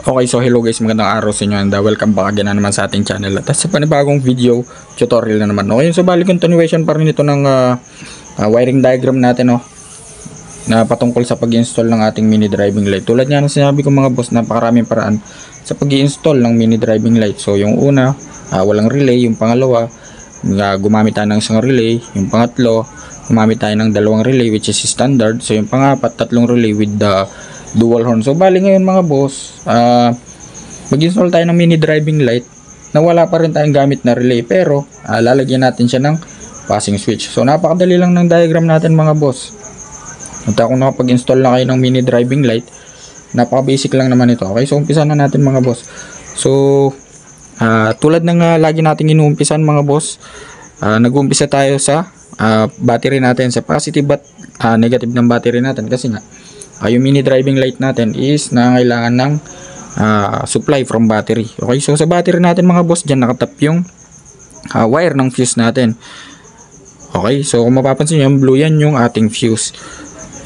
Okay, so hello guys, magandang araw sa inyo and welcome back again na naman sa ating channel at sa panibagong video tutorial na naman. Okay, so bali continuation pa rin ito ng wiring diagram natin na patungkol sa pag-install ng ating mini driving light. Tulad nga ng sinabi ko mga boss, napakaraming paraan sa pag-install ng mini driving light. So yung una, walang relay. Yung pangalawa, gumamit tayo ng isang relay. Yung pangatlo, gumamit tayo ng dalawang relay which is standard. So yung pangapat, tatlong relay with the dual horn. So bali ngayon mga boss, mag-install tayo ng mini driving light na wala pa rin tayong gamit na relay, pero lalagyan natin siya ng passing switch. So napakadali lang ng diagram natin mga boss. At kung nakapag-install na kayo ng mini driving light, napaka-basic lang naman ito. Okay, so umpisa na natin mga boss. So tulad ng lagi nating inuumpisan mga boss, nag-uumpisa tayo sa battery natin, sa positive at negative ng battery natin, kasi nga yung mini driving light natin is nangailangan ng supply from battery. Okay, so sa battery natin mga boss, dyan nakatap yung wire ng fuse natin. Okay, so kung mapapansin nyo, yung blue, yan yung ating fuse.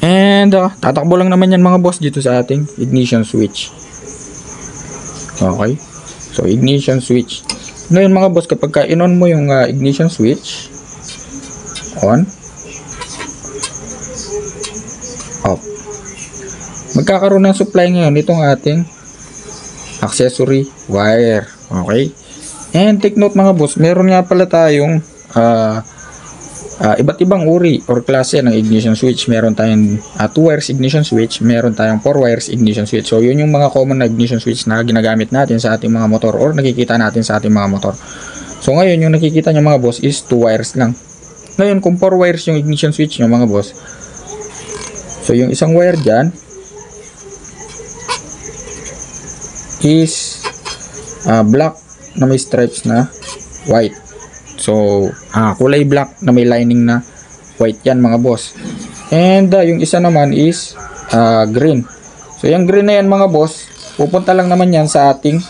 And tatakbo lang naman yan mga boss dito sa ating ignition switch. Okay, so ignition switch. Ngayon mga boss, kapag ka-in-on mo yung ignition switch, on, off, magkakaroon ng supply ngayon itong ating accessory wire. Okay, and take note mga boss, meron nga pala tayong iba't ibang uri or klase ng ignition switch. Meron tayong 2 wires ignition switch, meron tayong 4 wires ignition switch. So yun yung mga common na ignition switch na ginagamit natin sa ating mga motor or nakikita natin sa ating mga motor. So ngayon yung nakikita nyo mga boss is 2 wires lang. Ngayon kung 4 wires yung ignition switch nyo mga boss, so yung isang wire dyan is black na may stripes na white. So kulay black na may lining na white, yan mga boss. And yung isa naman is green. So yung green na yan mga boss, pupunta lang naman yan sa ating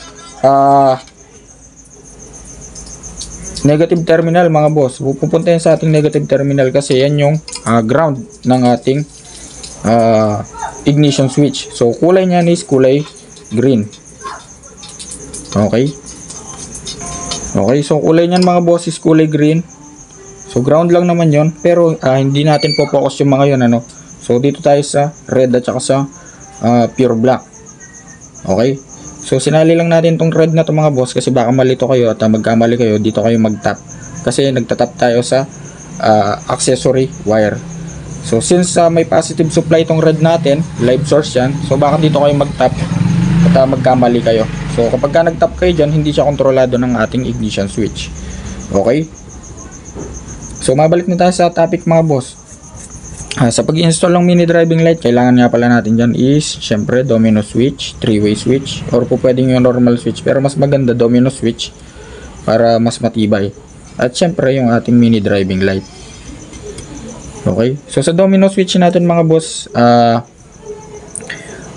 negative terminal mga boss. Pupunta yan sa ating negative terminal kasi yan yung ground ng ating ignition switch. So kulay niyan is kulay green. Okay, so kulay niyan mga boss is kulay green. So ground lang naman yon, pero hindi natin po focus yung mga yon So dito tayo sa red at saka sa pure black. Okay, so sinali lang natin tong red na to mga boss kasi baka malito kayo at magkamali kayo, dito kayo mag-tap kasi nagtatap tayo sa accessory wire. So since may positive supply tong red natin, live source yan, so baka dito kayo mag-tap at magkamali kayo. So kapag ka nag-tap kayo dyan, hindi siya kontrolado ng ating ignition switch. Okay, so mabalik na tayo sa topic mga boss. Sa pag-install ng mini driving light, kailangan nga pala natin dyan is syempre domino switch, 3-way switch, or po pwedeng yung normal switch, pero mas maganda domino switch para mas matibay. At syempre yung ating mini driving light. Okay, so sa domino switch natin mga boss,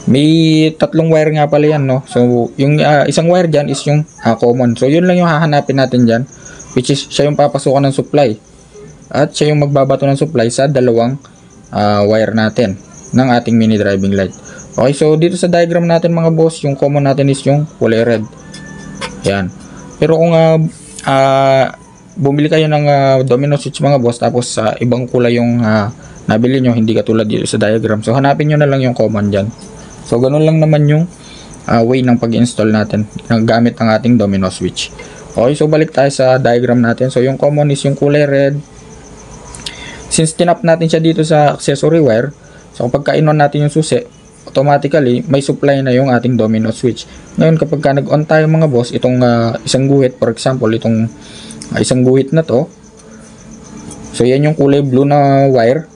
may tatlong wire nga pala yan So yung isang wire dyan is yung common. So yun lang yung hahanapin natin dyan, which is siya yung papasukan ng supply at siya yung magbabato ng supply sa dalawang wire natin ng ating mini driving light. Okay, so dito sa diagram natin mga boss, yung common natin is yung kulay red. Yan. Pero kung bumili kayo ng domino switch mga boss, tapos ibang kulay yung nabili nyo, hindi katulad dito sa diagram, so hanapin nyo na lang yung common dyan. So ganun lang naman yung way ng pag-install natin gamit ang ating domino switch. Okay, so balik tayo sa diagram natin. So yung common is yung kulay red. Since tinap natin siya dito sa accessory wire, so kapag ka-in-on natin yung susi, automatically may supply na yung ating domino switch. Ngayon kapag ka nag-on tayo mga boss, itong isang guhit, for example itong isang guhit na to, so yan yung kulay blue na wire,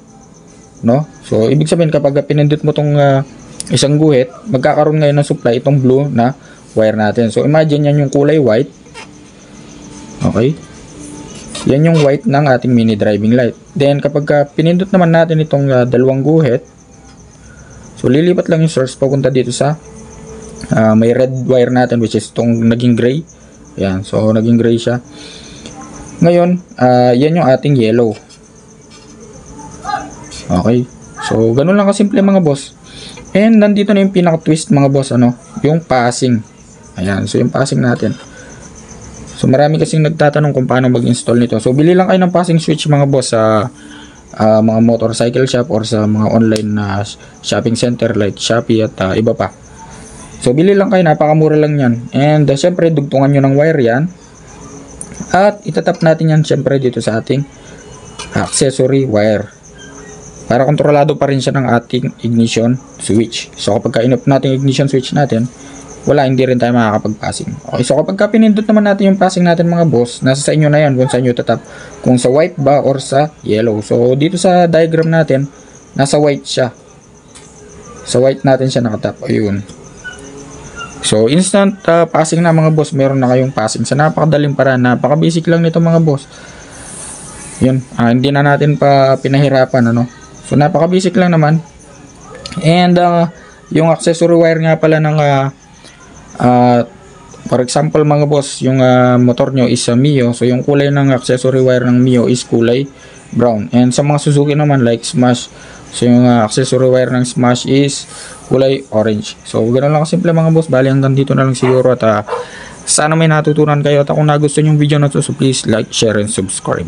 so ibig sabihin kapag pinindot mo tong isang guhit, magkakaroon ngayon ng supply itong blue na wire natin. So imagine yan yung kulay white. Okay, yan yung white ng ating mini driving light. Then kapag pinindot naman natin itong dalawang guhit, so lilipat lang yung source papunta dito sa may red wire natin, which is itong naging gray. Yan, so naging gray siya. Ngayon yan yung ating yellow. Okay, so ganun lang kasimple mga boss. And nandito na yung pinaka-twist mga boss, yung passing. Ayan, so yung passing natin. So marami kasing nagtatanong kung paano mag-install nito. So bili lang kayo ng passing switch mga boss sa mga motorcycle shop or sa mga online na shopping center like Shopee at iba pa. So bili lang kayo, napakamura lang yan. And syempre dugtungan nyo ng wire yan. At itatap natin yan syempre dito sa ating accessory wire. Para kontrolado pa rin siya ng ating ignition switch. So kapag ka-in-off natin ignition switch natin, hindi rin tayo makakapag-passing. Okay, so kapag pinindot naman natin yung passing natin mga boss, nasa sa inyo na yan kung saan nyo tatap. Kung sa white ba or sa yellow. So dito sa diagram natin, nasa white siya. Sa white natin siya nakatap. Ayun. So instant passing na mga boss, meron na kayong passing. Sa napakadaling paraan, napaka-basic lang nito mga boss. Yun, hindi na natin pa pinahirapan, So napaka-basic lang naman. And yung accessory wire nga pala ng for example mga boss, yung motor nyo is Mio. So yung kulay ng accessory wire ng Mio is kulay brown. And sa mga Suzuki naman like Smash, so yung accessory wire ng Smash is kulay orange. So ganoon lang kasimple mga boss. Bali hanggang dito na lang siguro, at sana may natutunan kayo. At kung nagustuhan yung video na to, so please like, share, and subscribe.